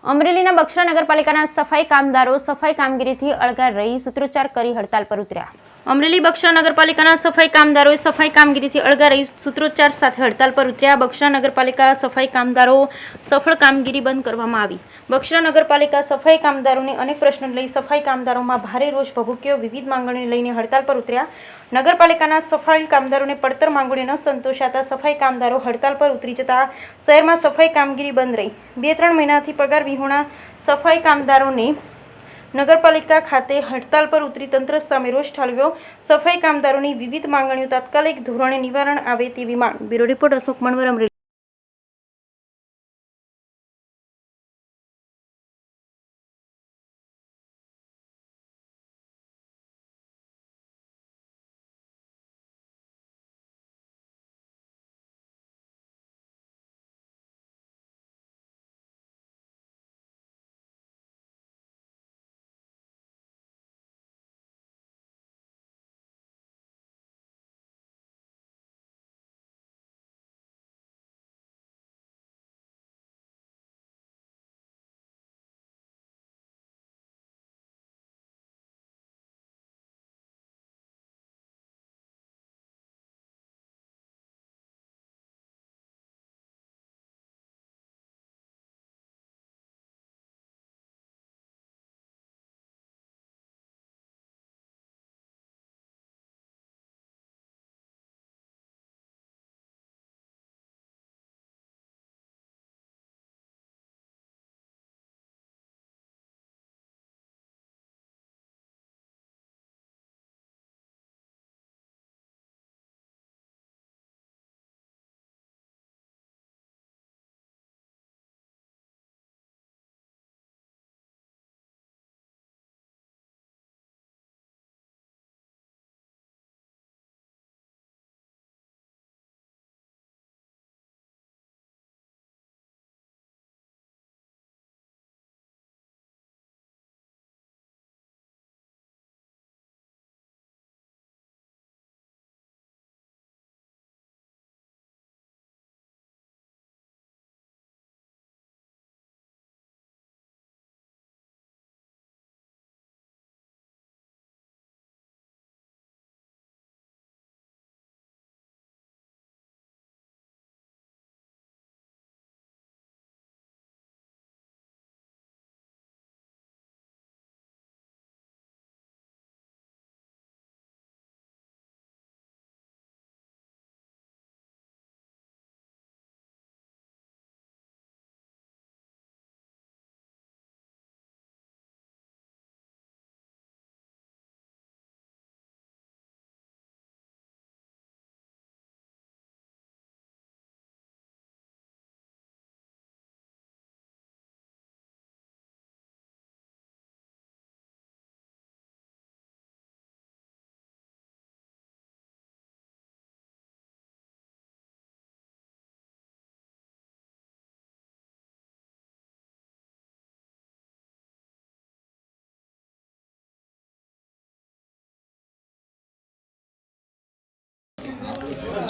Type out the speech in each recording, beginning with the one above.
અમરેલીના બક્ષરા નગરપાલિકાના સફાઈ કામદારો સફાઈ કામગીરીથી અળગા રહી સૂત્રોચ્ચાર કરી હડતાલ પર ઉતર્યા। અમરેલી બક્ષરા નગરપાલિકાના સફાઈ કામદારોએ સફાઈ કામગીરીથી અળગા રહી સૂત્રોચ્ચાર સાથે હડતાલ પર ઉતર્યા। બક્ષરા નગરપાલિકા સફાઈ કામદારો સફળ કામગીરી બંધ કરવામાં આવી। બક્ષરા નગરપાલિકા સફાઈ કામદારોને અનેક પ્રશ્નો લઈ સફાઈ કામદારોમાં ભારે રોષ ભભૂક્યો। વિવિધ માંગણીઓ લઈને હડતાલ પર ઉતર્યા। નગરપાલિકાના સફાઈ કામદારોને પડતર માંગણીઓ ન સંતોષાતા સફાઈ કામદારો હડતાલ પર ઉતરી જતા શહેરમાં સફાઈ કામગીરી બંધ રહી। 2-3 મહિનાથી પગાર વિહોણા સફાઈ કામદારોને નગરપાલિકા ખાતે હડતાલ પર ઉતરી તંત્ર સામે રોષ ઠાલવ્યો। સફાઈ કામદારોની વિવિધ માંગણીઓ તાત્કાલિક ધોરણે નિવારણ આવે તેવી માંગ। Bureau report Ashok Manvar, Amreli.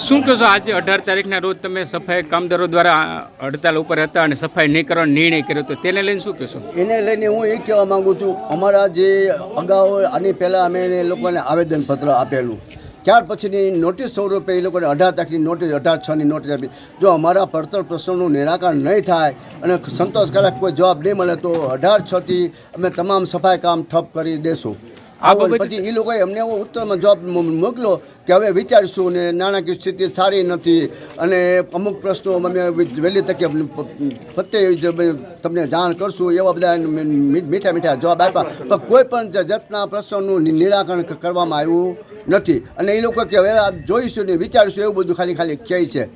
શું કહેશો, આજે 18 તારીખના રોજ તમે સફાઈ કામદારો દ્વારા હડતાલ ઉપર હતા અને સફાઈ નહીં કરવાનો નિર્ણય કર્યો હતો, તેને લઈને શું કહેશો? એને લઈને હું એ કહેવા માગું છું, અમારા જે અગાઉ આની પહેલાં અમે એ લોકોને આવેદનપત્ર આપેલું, ત્યાર પછીની નોટિસ સ્વરૂપે એ લોકોને 18 તારીખની નોટિસ 18/6ની નોટિસ આપી। જો અમારા પડતર પ્રશ્નોનું નિરાકરણ નહીં થાય અને સંતોષકારક કોઈ જવાબ નહીં મળે તો 18/6થી અમે તમામ સફાઈ કામ ઠપ કરી દેશું। પછી એ લોકોએ અમને એવો ઉત્તરમાં જવાબ મોકલો કે હવે વિચારીશું ને નાણાકીય સ્થિતિ સારી નથી અને અમુક પ્રશ્નો અમે વહેલી તકે પ્રત્યે તમને જાણ કરશું, એવા બધા મીઠા મીઠા જવાબ આપ્યા, પણ કોઈ પણ જાતના પ્રશ્નોનું નિરાકરણ કરવામાં આવ્યું નથી અને એ લોકો કે હવે જોઈશું ને વિચારીશું એવું બધું ખાલી કહે છે।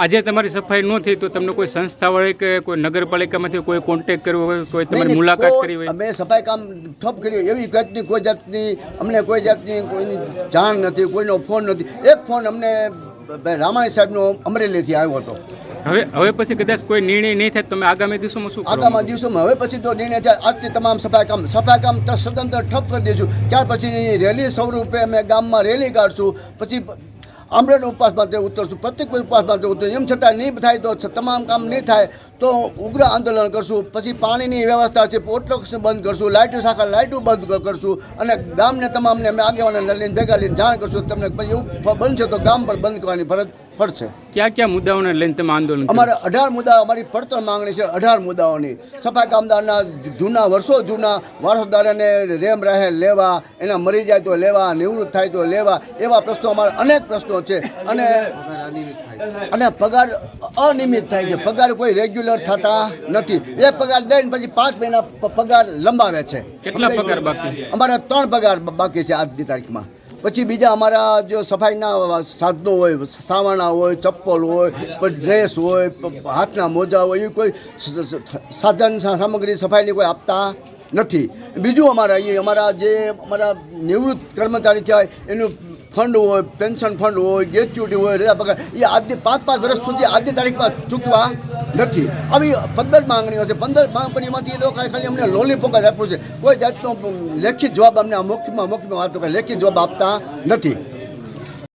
આજે તમારી સફાઈ ન થઈ તો તમને કોઈ સંસ્થા વડે કે કોઈ નગરપાલિકામાંથી કોઈ કોન્ટેક્ટ કર્યો હોય, કોઈ તમારી મુલાકાત કરી હોય? અમે સફાઈ કામ ઠપ કર્યું એવી કોઈ જાતની અમને કોઈ જાતની કોઈની જાણ નથી, કોઈનો ફોન નથી। એક ફોન અમને રામાણી સાહેબનો અમરેલીથી આવ્યો હતો। હવે પછી કદાચ કોઈ નિર્ણય નહીં થાય, તમે આગામી દિવસોમાં શું? આગામી દિવસોમાં હવે પછી તો નિર્ણય થાય, આજથી તમામ સફાઈ કામ સદંતર ઠપ કરી દઈશું। ત્યાર પછી રેલી સ્વરૂપે અમે ગામમાં રેલી કાઢશું। પછી આમરણ ઉપવાસ માટે ઉતરશું, પ્રત્યેક ઉપવાસ માટે ઉતરશું. એમ છતાં નહીં થાય તો તમામ કામ નહીં થાય તો ઉગ્ર આંદોલન કરશું. પછી પાણીની વ્યવસ્થા છે, પોર્ટ બંધ કરશું, લાઇટો શાખા લાઇટો બંધ કરશું અને ગામને તમામને અમે આગેવાનોને લઈને ભેગા લઈને જાણ કરશું. તમને પછી એવું બનશે તો ગામ પર બંધ કરવાની ફરજ પડશે. કયા મુદ્દાઓને લઈને તમે આંદોલન કર્યું? અમારે 18 મુદ્દા, અમારી પડતર માંગણી છે 18 મુદ્દાઓની. સફાઈ કામદારના જૂના વર્ષો જૂના વારસદારોને રેમ રહે લેવા, એના મરી જાય તો લેવા, નિવૃત્ત થાય તો લેવા, એવા પ્રશ્નો અમારા અનેક પ્રશ્નો છે. અને પગાર અનિયમિત થાય છે, પગાર કોઈ રેગ્યુલર થતા નથી. એ પગાર દઈને પછી 5 મહિના પગાર લંબાવે છે. કેટલા પગાર બાકી? અમારા 3 પગાર બાકી છે આજની તારીખમાં. પછી બીજા અમારા જો સફાઈના સાધનો હોય, સાવરણા હોય, ચપ્પલ હોય, ડ્રેસ હોય, હાથના મોજા હોય, એવી કોઈ સાધન સામગ્રી સફાઈની કોઈ આપતા નથી. બીજું અમારા નિવૃત્ત કર્મચારી થયા એનું ફંડ હોય, પેન્શન ફંડ હોય, ગ્રેચ્યુટી હોય, રજા પગાર એ આજની 5 વર્ષ સુધી આજની તારીખમાં ચૂકવા નથી. આવી 15 માંગણીઓ છે. 15 માંગણીમાંથી એ લોકોએ ખાલી અમને લોલીપોપ જ આપ્યું છે. કોઈ જાતનો લેખિત જવાબ અમને મૌખિકમાં વાતો લેખિત જવાબ આપતા નથી.